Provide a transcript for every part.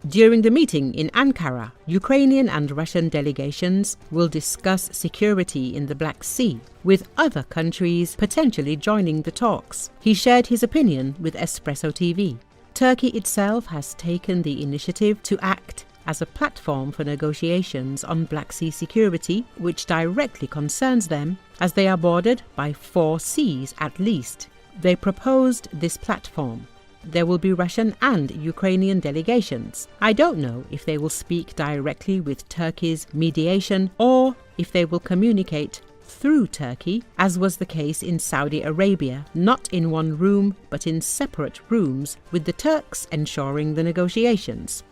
During the meeting in Ankara, Ukrainian and Russian delegations will discuss security in the Black Sea, with other countries potentially joining the talks. He shared his opinion with Espreso TV. Turkey itself has taken the initiative to act as a platform for negotiations on Black Sea security, which directly concerns them, as they are bordered by 4 seas at least. They proposed this platform. There will be Russian and Ukrainian delegations. I don't know if they will speak directly with Turkey's mediation or if they will communicate through Turkey, as was the case in Saudi Arabia, not in one room but in separate rooms, with the Turks ensuring the negotiations.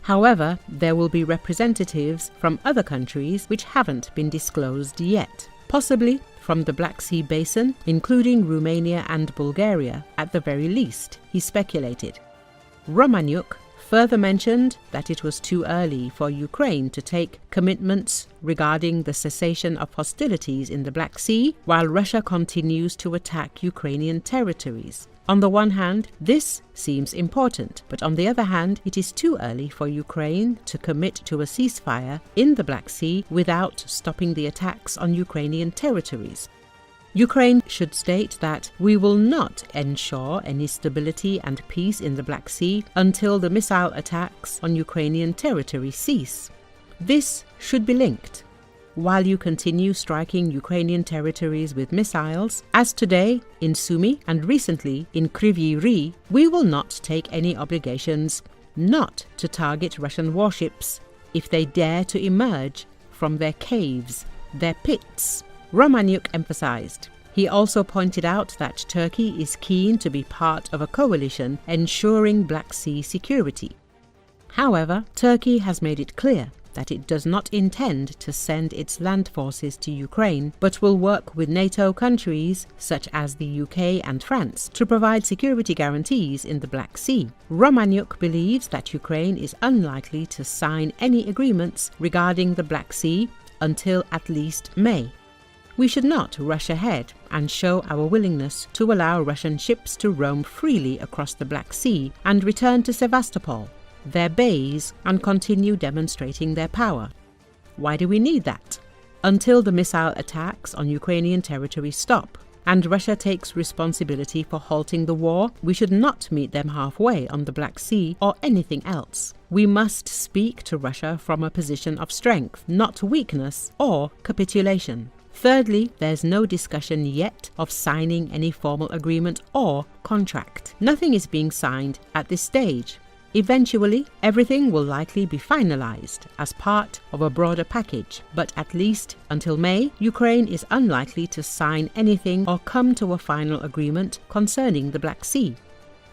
However, there will be representatives from other countries which haven't been disclosed yet, possibly from the Black Sea basin, including Romania and Bulgaria, at the very least, he speculated. Romaniuk further mentioned that it was too early for Ukraine to take commitments regarding the cessation of hostilities in the Black Sea, while Russia continues to attack Ukrainian territories. On the one hand, this seems important, but on the other hand, it is too early for Ukraine to commit to a ceasefire in the Black Sea without stopping the attacks on Ukrainian territories. Ukraine should state that we will not ensure any stability and peace in the Black Sea until the missile attacks on Ukrainian territory cease. This should be linked. While you continue striking Ukrainian territories with missiles, as today in Sunumi and recently in Kyiv, we will not take any obligations not to target Russian warships if they dare to emerge from their caves, their pits, Romaniuk emphasized. He also pointed out that Turkey is keen to be part of a coalition ensuring Black Sea security. However, Turkey has made it clear that it does not intend to send its land forces to Ukraine, but will work with NATO countries such as the UK and France to provide security guarantees in the Black Sea. Romaniuk believes that Ukraine is unlikely to sign any agreements regarding the Black Sea until at least May. We should not rush ahead and show our willingness to allow Russian ships to roam freely across the Black Sea and return to Sevastopol, their bays, and continue demonstrating their power. Why do we need that? Until the missile attacks on Ukrainian territory stop and Russia takes responsibility for halting the war, we should not meet them halfway on the Black Sea or anything else. We must speak to Russia from a position of strength, not weakness or capitulation. Thirdly, there's no discussion yet of signing any formal agreement or contract. Nothing is being signed at this stage. Eventually, everything will likely be finalized as part of a broader package, but at least until May, Ukraine is unlikely to sign anything or come to a final agreement concerning the Black Sea.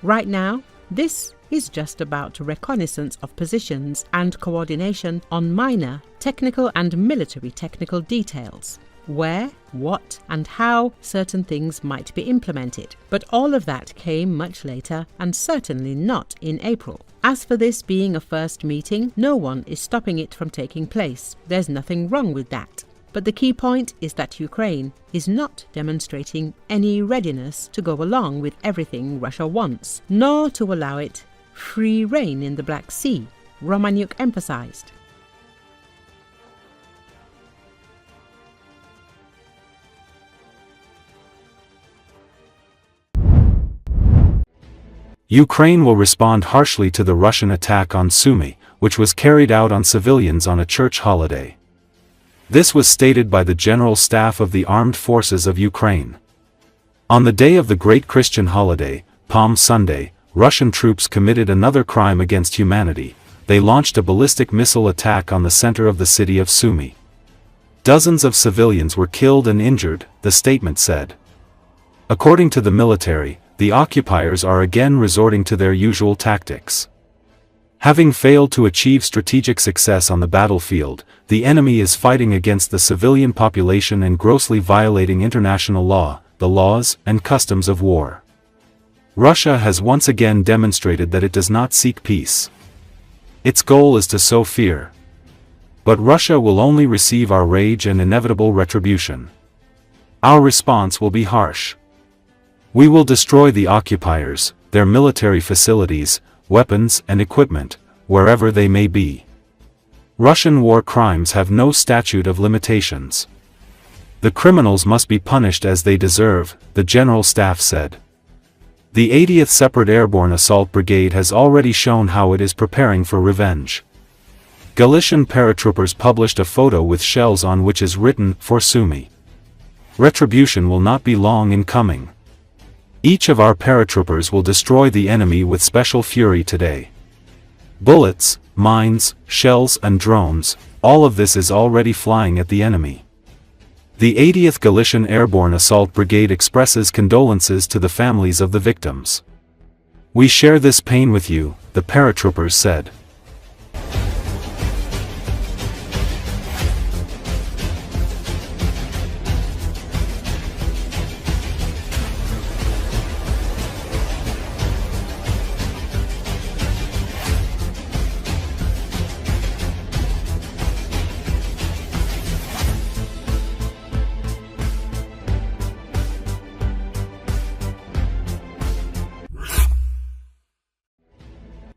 Right now, this is just about reconnaissance of positions and coordination on minor technical and military technical details, where, what, and how certain things might be implemented. But all of that came much later and certainly not in April. As for this being a first meeting, no one is stopping it from taking place. There's nothing wrong with that. But the key point is that Ukraine is not demonstrating any readiness to go along with everything Russia wants, nor to allow it free rein in the Black Sea, Romaniuk emphasized. Ukraine will respond harshly to the Russian attack on Sunumi, which was carried out on civilians on a church holiday. This was stated by the General Staff of the Armed Forces of Ukraine. On the day of the great Christian holiday, Palm Sunday, Russian troops committed another crime against humanity. They launched a ballistic missile attack on the center of the city of Sunumi. Dozens of civilians were killed and injured, the statement said. According to the military, the occupiers are again resorting to their usual tactics. Having failed to achieve strategic success on the battlefield, the enemy is fighting against the civilian population and grossly violating international law, the laws and customs of war. Russia has once again demonstrated that it does not seek peace. Its goal is to sow fear. But Russia will only receive our rage and inevitable retribution. Our response will be harsh. We will destroy the occupiers, their military facilities, weapons and equipment, wherever they may be. Russian war crimes have no statute of limitations. The criminals must be punished as they deserve, the General Staff said. The 80th Separate Airborne Assault Brigade has already shown how it is preparing for revenge. Galician paratroopers published a photo with shells on which is written, "For Sunumi." Retribution will not be long in coming. Each of our paratroopers will destroy the enemy with special fury today. Bullets, mines, shells and drones, all of this is already flying at the enemy. The 80th Galician Airborne Assault Brigade expresses condolences to the families of the victims. We share this pain with you, the paratroopers said.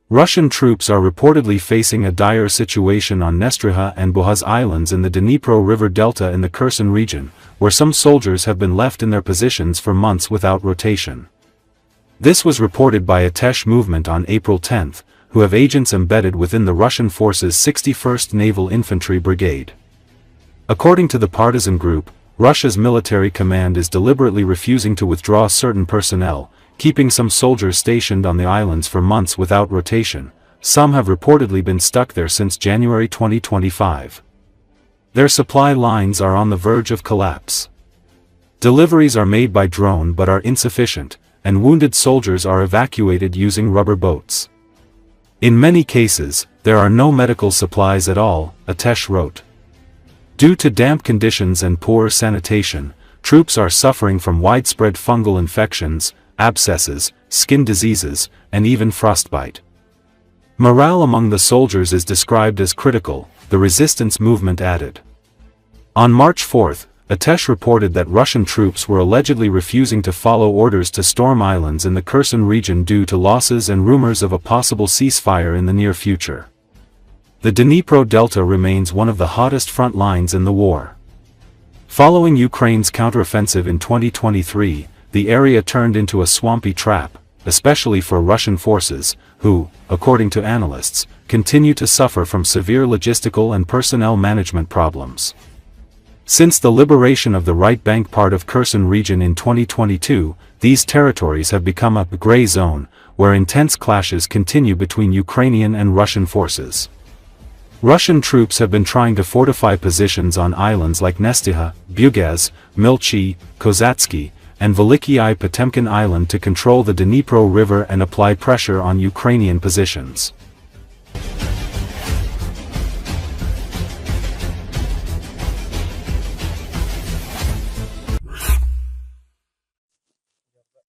Russian troops are reportedly facing a dire situation on Nestriha and Bucha islands in the Dnipro River Delta in the Kherson region, where some soldiers have been left in their positions for months without rotation. This was reported by a Tesh movement on April 10, who have agents embedded within the Russian forces' 61st Naval Infantry Brigade. According to the partisan group, Russia's military command is deliberately refusing to withdraw certain personnel, keeping some soldiers stationed on the islands for months without rotation. Some have reportedly been stuck there since January 2025. Their supply lines are on the verge of collapse. Deliveries are made by drone but are insufficient, and wounded soldiers are evacuated using rubber boats. In many cases, there are no medical supplies at all, Atesh wrote. Due to damp conditions and poor sanitation, troops are suffering from widespread fungal infections, abscesses, skin diseases, and even frostbite. Morale among the soldiers is described as critical, the resistance movement added. On March 4, Atesh reported that Russian troops were allegedly refusing to follow orders to storm islands in the Kherson region due to losses and rumors of a possible ceasefire in the near future. The Dnipro Delta remains one of the hottest front lines in the war. Following Ukraine's counteroffensive in 2023, the area turned into a swampy trap, especially for Russian forces, who, according to analysts, continue to suffer from severe logistical and personnel management problems. Since the liberation of the right bank part of Kherson region in 2022, these territories have become a gray zone, where intense clashes continue between Ukrainian and Russian forces. Russian troops have been trying to fortify positions on islands like Nestriha, Bucha, Milchi, Kozatsky, and Veliky Potemkin Island to control the Dnipro River and apply pressure on Ukrainian positions.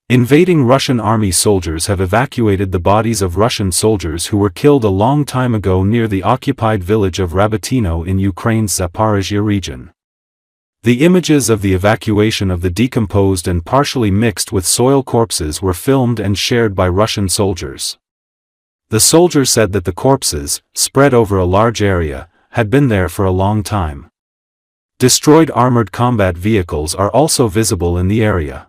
Invading Russian army soldiers have evacuated the bodies of Russian soldiers who were killed a long time ago near the occupied village of Rabotino in Ukraine's Zaporizhia region. The images of the evacuation of the decomposed and partially mixed with soil corpses were filmed and shared by Russian soldiers. The soldiers said that the corpses, spread over a large area, had been there for a long time. Destroyed armored combat vehicles are also visible in the area.